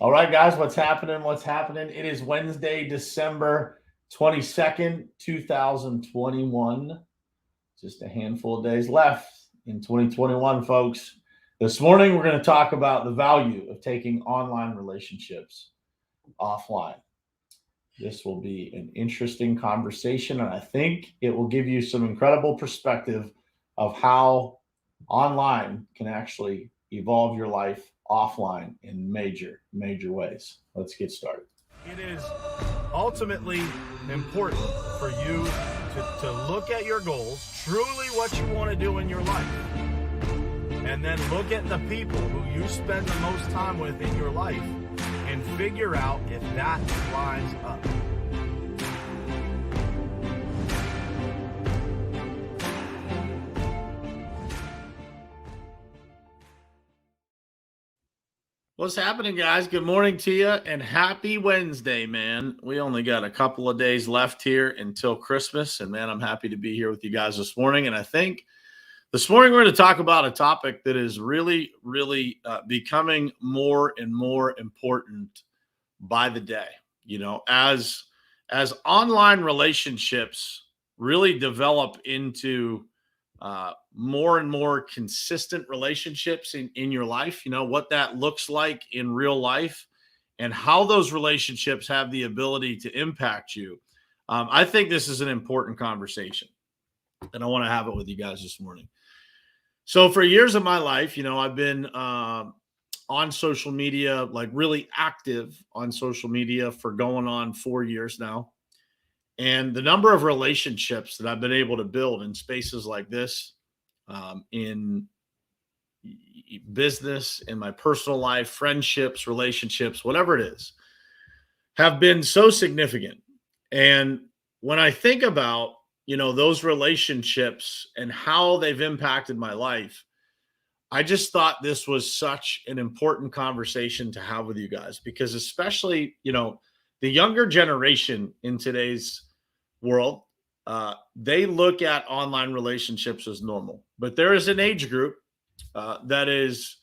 All right, guys, what's happening? What's happening? It is Wednesday, December 22nd, 2021. Just a handful of days left in 2021, folks. This morning, we're going to talk about the value of taking online relationships offline. This will be an interesting conversation, and I think it will give you some incredible perspective of how online can actually evolve your life offline in major, major ways. Let's get started. It is ultimately important for you to look at your goals, truly what you want to do in your life, and then look at the people who you spend the most time with in your life and figure out if that lines up. What's happening, guys? Good morning to you and happy Wednesday, man. We only got a couple of days left here until Christmas. And man, I'm happy to be here with you guys this morning. And I think this morning we're going to talk about a topic that is really, really becoming more and more important by the day. You know, as online relationships really develop into more and more consistent relationships in your life, you know, what that looks like in real life and how those relationships have the ability to impact you. I think this is an important conversation, and I want to have it with you guys this morning. So, for years of my life, you know, I've been on social media, like really active on social media for going on 4 years now. And the number of relationships that I've been able to build in spaces like this, in business, in my personal life, friendships, relationships, whatever it is, have been so significant. And when I think about, you know, those relationships and how they've impacted my life, I just thought this was such an important conversation to have with you guys because, especially, you know, the younger generation in today's world, they look at online relationships as normal. But there is an age group that is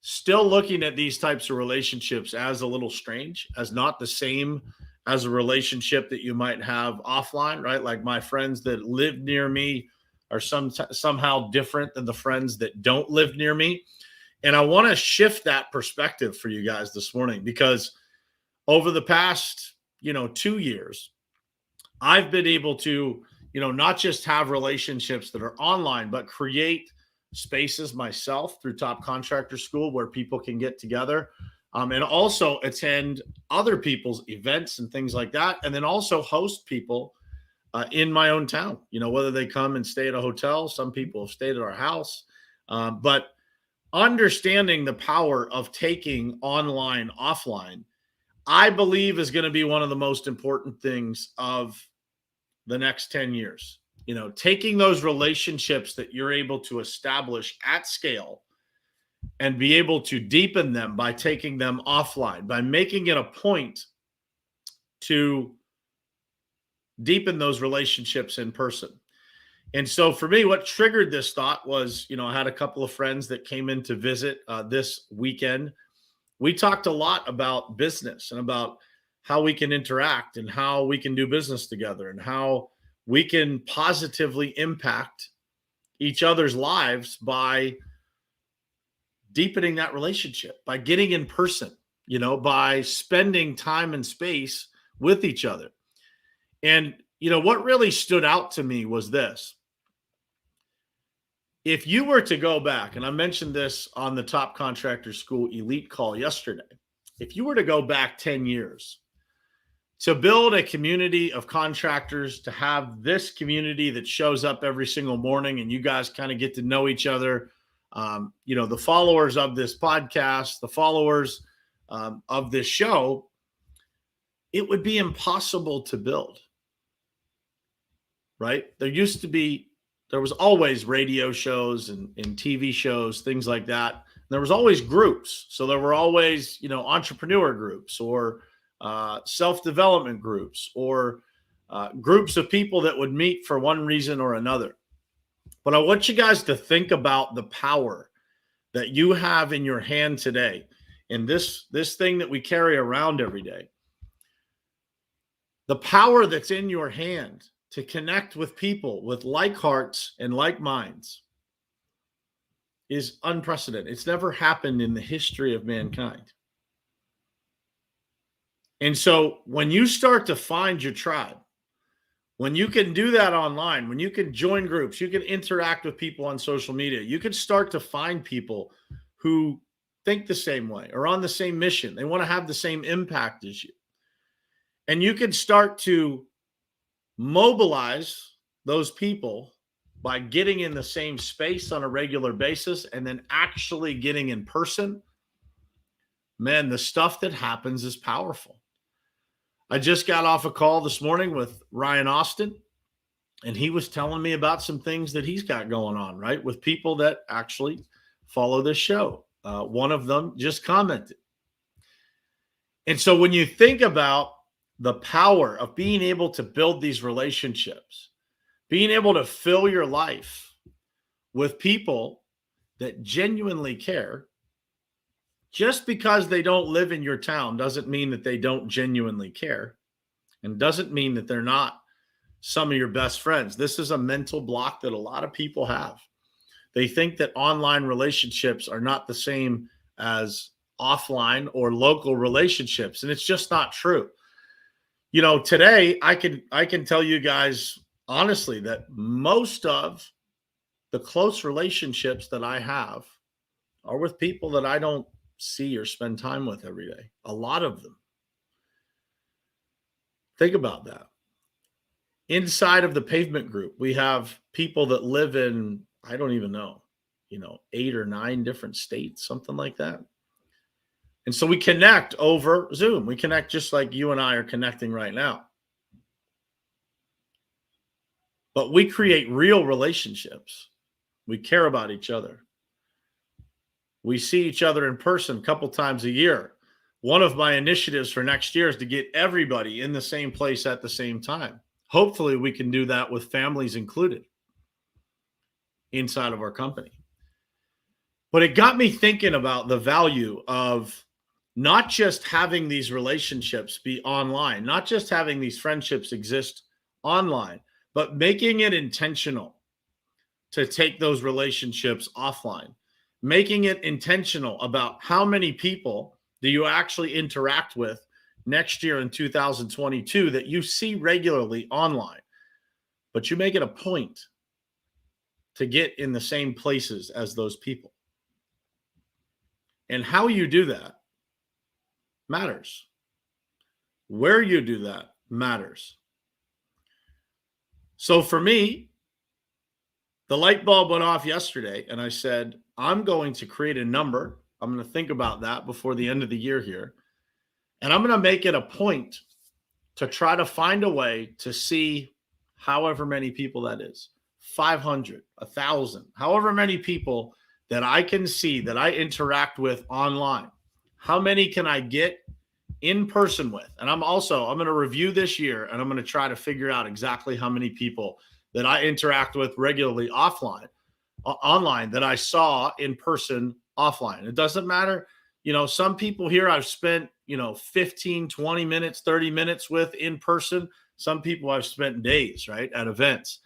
still looking at these types of relationships as a little strange, as not the same as a relationship that you might have offline, right? Like my friends that live near me are somehow different than the friends that don't live near me. And I want to shift that perspective for you guys this morning because over the past, 2 years, I've been able to, not just have relationships that are online, but create spaces myself through Top Contractor School where people can get together, and also attend other people's events and things like that. And then also host people in my own town, whether they come and stay at a hotel. Some people have stayed at our house, but understanding the power of taking online offline, I believe, is going to be one of the most important things of the next 10 years. Taking those relationships that you're able to establish at scale and be able to deepen them by taking them offline, by making it a point to deepen those relationships in person. And so for me, what triggered this thought was, I had a couple of friends that came in to visit this weekend. We talked a lot about business and about how we can interact and how we can do business together and how we can positively impact each other's lives by deepening that relationship, by getting in person, by spending time and space with each other. And, what really stood out to me was this. If you were to go back, and I mentioned this on the Top Contractor School Elite call yesterday, if you were to go back 10 years to build a community of contractors, to have this community that shows up every single morning and you guys kind of get to know each other, the followers of this podcast, the followers of this show, it would be impossible to build, right? There was always radio shows and TV shows, things like that. There was always groups. So there were always, entrepreneur groups or self-development groups or groups of people that would meet for one reason or another. But I want you guys to think about the power that you have in your hand today. and this thing that we carry around every day, the power that's in your hand to connect with people with like hearts and like minds is unprecedented. It's never happened in the history of mankind. And so when you start to find your tribe, when you can do that online, when you can join groups, you can interact with people on social media, you can start to find people who think the same way or on the same mission. They want to have the same impact as you. And you can start to mobilize those people by getting in the same space on a regular basis and then actually getting in person. Man, the stuff that happens is powerful. I just got off a call this morning with Ryan Austin, and he was telling me about some things that he's got going on, right, with people that actually follow this show. One of them just commented. And so when you think about the power of being able to build these relationships, being able to fill your life with people that genuinely care, just because they don't live in your town doesn't mean that they don't genuinely care, and doesn't mean that they're not some of your best friends. This is a mental block that a lot of people have. They think that online relationships are not the same as offline or local relationships, and it's just not true. You know, today I can tell you guys honestly that most of the close relationships that I have are with people that I don't see or spend time with every day. A lot of them. Think about that. Inside of the Pavement Group, we have people that live in, I don't even know, 8 or 9 different states, something like that. And so we connect over Zoom. We connect just like you and I are connecting right now. But we create real relationships. We care about each other. We see each other in person a couple times a year. One of my initiatives for next year is to get everybody in the same place at the same time. Hopefully we can do that with families included inside of our company. But it got me thinking about the value of not just having these relationships be online, not just having these friendships exist online, but making it intentional to take those relationships offline, making it intentional about how many people do you actually interact with next year in 2022 that you see regularly online, but you make it a point to get in the same places as those people. And how you do that matters. Where you do that matters. So for me, the light bulb went off yesterday, and I said, I'm going to create a number. I'm going to think about that before the end of the year here. And I'm going to make it a point to try to find a way to see however many people that is, 500, 1,000, however many people that I can see that I interact with online. How many can I get in person with? And I'm going to review this year, and I'm going to try to figure out exactly how many people that I interact with regularly online that I saw in person offline. It doesn't matter. Some people here I've spent, 15, 20 minutes, 30 minutes with in person. Some people I've spent days, right, at events.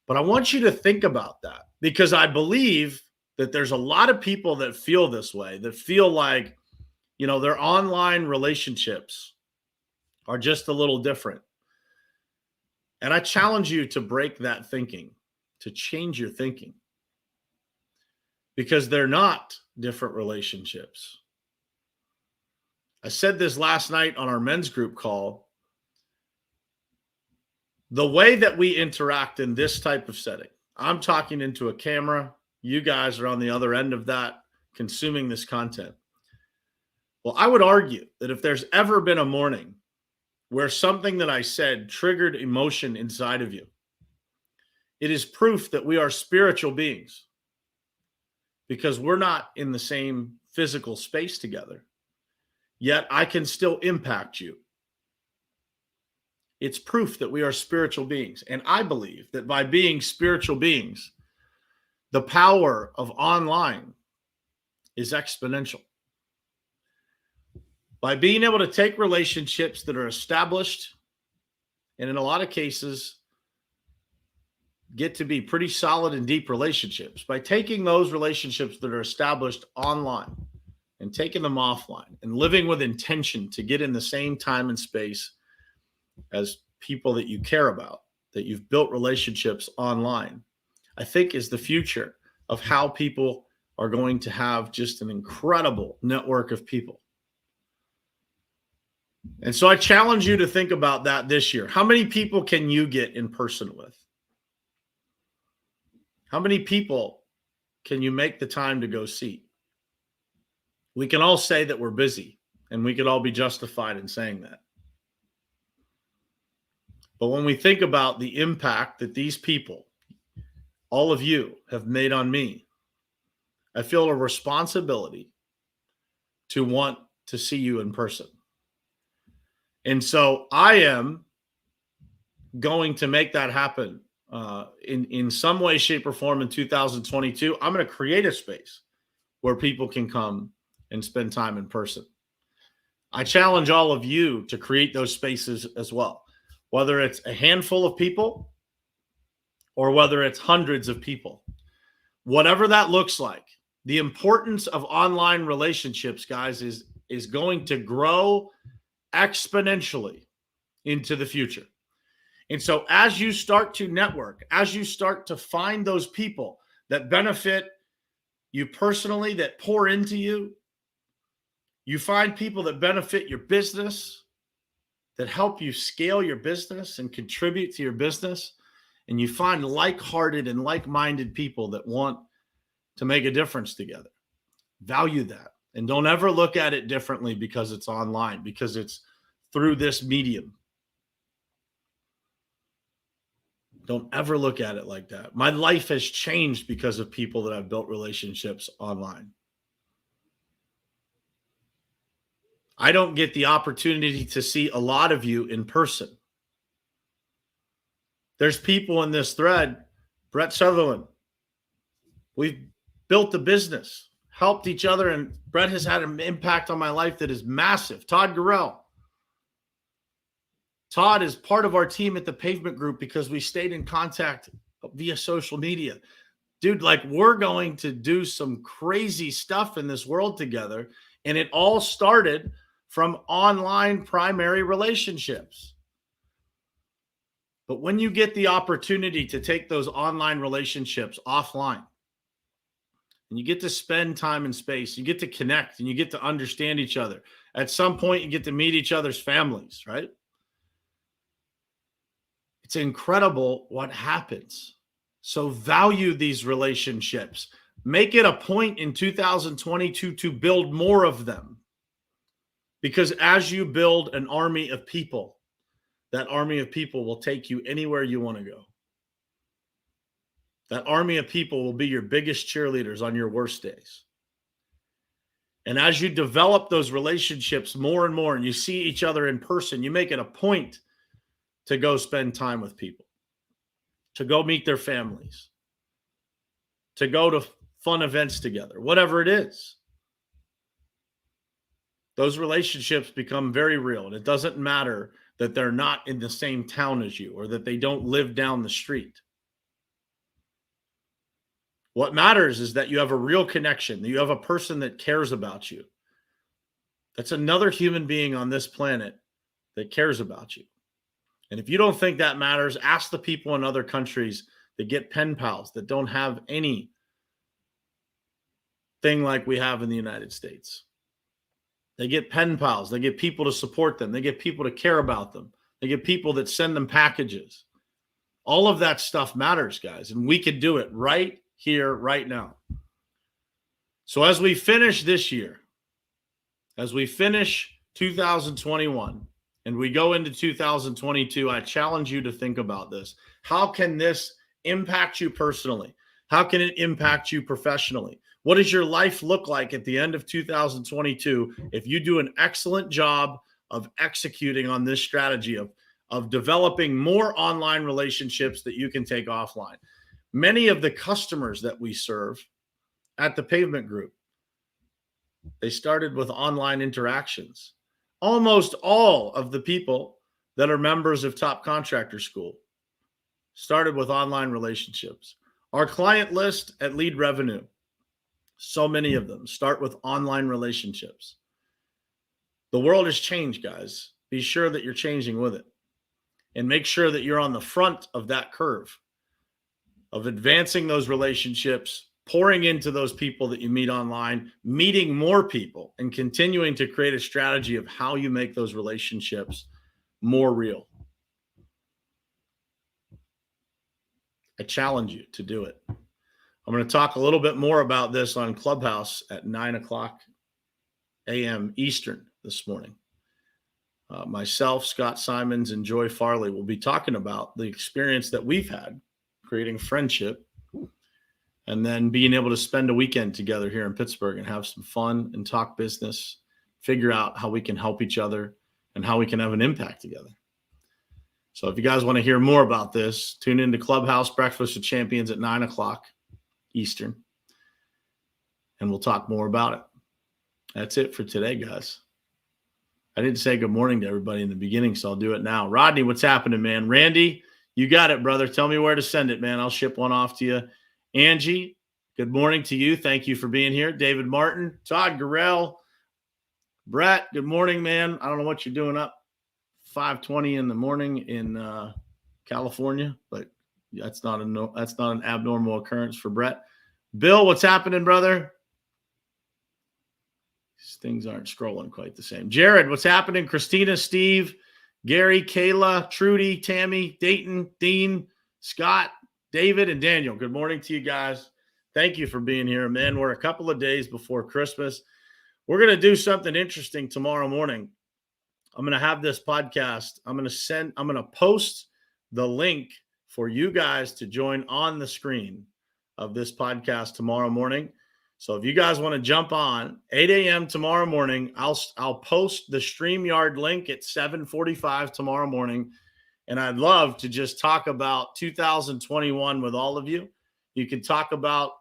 But I want you to think about that, because I believe that there's a lot of people that feel this way, that feel like, their online relationships are just a little different. And I challenge you to break that thinking, to change your thinking, because they're not different relationships. I said this last night on our men's group call. The way that we interact in this type of setting, I'm talking into a camera. You guys are on the other end of that, consuming this content. Well, I would argue that if there's ever been a morning where something that I said triggered emotion inside of you, it is proof that we are spiritual beings, because we're not in the same physical space together, yet I can still impact you. It's proof that we are spiritual beings. And I believe that by being spiritual beings, the power of online is exponential. By being able to take relationships that are established, and in a lot of cases, get to be pretty solid and deep relationships, by taking those relationships that are established online and taking them offline and living with intention to get in the same time and space as people that you care about, that you've built relationships online, I think is the future of how people are going to have just an incredible network of people. And so I challenge you to think about that this year. How many people can you get in person with? How many people can you make the time to go see? We can all say that we're busy, and we could all be justified in saying that. But when we think about the impact that these people, all of you, have made on me, I feel a responsibility to want to see you in person. And so I am going to make that happen in some way, shape, or form in 2022. I'm going to create a space where people can come and spend time in person. I challenge all of you to create those spaces as well, whether it's a handful of people or whether it's hundreds of people. Whatever that looks like, the importance of online relationships, guys, is going to grow exponentially into the future. And so as you start to network, as you start to find those people that benefit you personally, that pour into you, you find people that benefit your business, that help you scale your business and contribute to your business, and you find like-hearted and like-minded people that want to make a difference together. Value that. And don't ever look at it differently because it's online, because it's through this medium. Don't ever look at it like that. My life has changed because of people that I've built relationships online. I don't get the opportunity to see a lot of you in person. There's people in this thread, Brett Sutherland. We've built a business, helped each other, and Brett has had an impact on my life that is massive. Todd Gurrell. Todd is part of our team at the Pavement Group because we stayed in contact via social media. Dude, like, we're going to do some crazy stuff in this world together. And it all started from online primary relationships. But when you get the opportunity to take those online relationships offline, and you get to spend time and space, you get to connect, and you get to understand each other. At some point, you get to meet each other's families, right? It's incredible what happens. So value these relationships. Make it a point in 2022 to build more of them. Because as you build an army of people, that army of people will take you anywhere you want to go. That army of people will be your biggest cheerleaders on your worst days. And as you develop those relationships more and more, and you see each other in person, you make it a point to go spend time with people, to go meet their families, to go to fun events together, whatever it is. Those relationships become very real. And it doesn't matter that they're not in the same town as you or that they don't live down the street. What matters is that you have a real connection, that you have a person that cares about you. That's another human being on this planet that cares about you. And if you don't think that matters, ask the people in other countries that get pen pals that don't have any thing like we have in the United States. They get pen pals. They get people to support them. They get people to care about them. They get people that send them packages. All of that stuff matters, guys. And we can do it right here, right now. So as we finish this year, as we finish 2021, and we go into 2022, I challenge you to think about this. How can this impact you personally? How can it impact you professionally? What does your life look like at the end of 2022 if you do an excellent job of executing on this strategy of developing more online relationships that you can take offline? Many of the customers that we serve at the Pavement Group, they started with online interactions. almost all of the people that are members of Top Contractor School started with online relationships. Our client list at Lead Revenue, so many of them start with online relationships. The world has changed, guys. Be sure that you're changing with it. And make sure that you're on the front of that curve of advancing those relationships, pouring into those people that you meet online, meeting more people, and continuing to create a strategy of how you make those relationships more real. I challenge you to do it. I'm going to talk a little bit more about this on Clubhouse at 9 o'clock a.m. Eastern this morning. Myself, Scott Simons, and Joy Farley will be talking about the experience that we've had creating friendship and then being able to spend a weekend together here in Pittsburgh and have some fun and talk business, figure out how we can help each other and how we can have an impact together. So if you guys want to hear more about this, tune into Clubhouse Breakfast with Champions at 9 o'clock Eastern, and we'll talk more about it. That's it for today, guys. I didn't say good morning to everybody in the beginning, so I'll do it now. Rodney, what's happening, man? Randy, you got it, brother. Tell me where to send it, man. I'll ship one off to you. Angie, good morning to you. Thank you for being here. David Martin, Todd Gurrell, Brett, good morning, man. I don't know what you're doing up 5:20 in the morning in California, but that's not an abnormal occurrence for Brett. Bill, what's happening, brother? These things aren't scrolling quite the same. Jared, what's happening? Christina, Steve, Gary, Kayla, Trudy, Tammy, Dayton, Dean, Scott, David, and Daniel. Good morning to you guys. Thank you for being here, man. We're a couple of days before Christmas. We're going to do something interesting tomorrow morning. I'm going to have this podcast. I'm going to post the link for you guys to join on the screen of this podcast tomorrow morning. So if you guys want to jump on 8 a.m. tomorrow morning, I'll post the StreamYard link at 7:45 tomorrow morning. And I'd love to just talk about 2021 with all of you. You can talk about,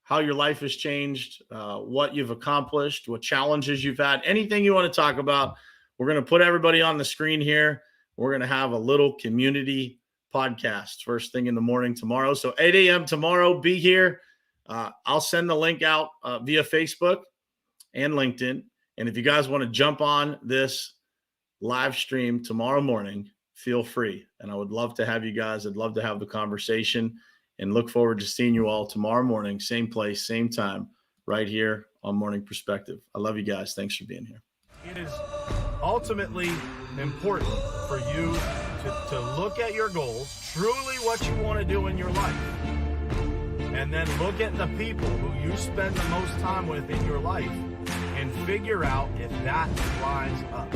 how your life has changed, what you've accomplished, what challenges you've had, anything you want to talk about. We're going to put everybody on the screen here. We're going to have a little community podcast first thing in the morning tomorrow. So 8 a.m. tomorrow, be here. I'll send the link out via Facebook and LinkedIn. And if you guys want to jump on this live stream tomorrow morning, feel free. And I would love to have you guys. I'd love to have the conversation and look forward to seeing you all tomorrow morning, same place, same time, right here on Morning Perspective. I love you guys. Thanks for being here. It is ultimately important for you to look at your goals, truly what you want to do in your life, and then look at the people who you spend the most time with in your life and figure out if that lines up.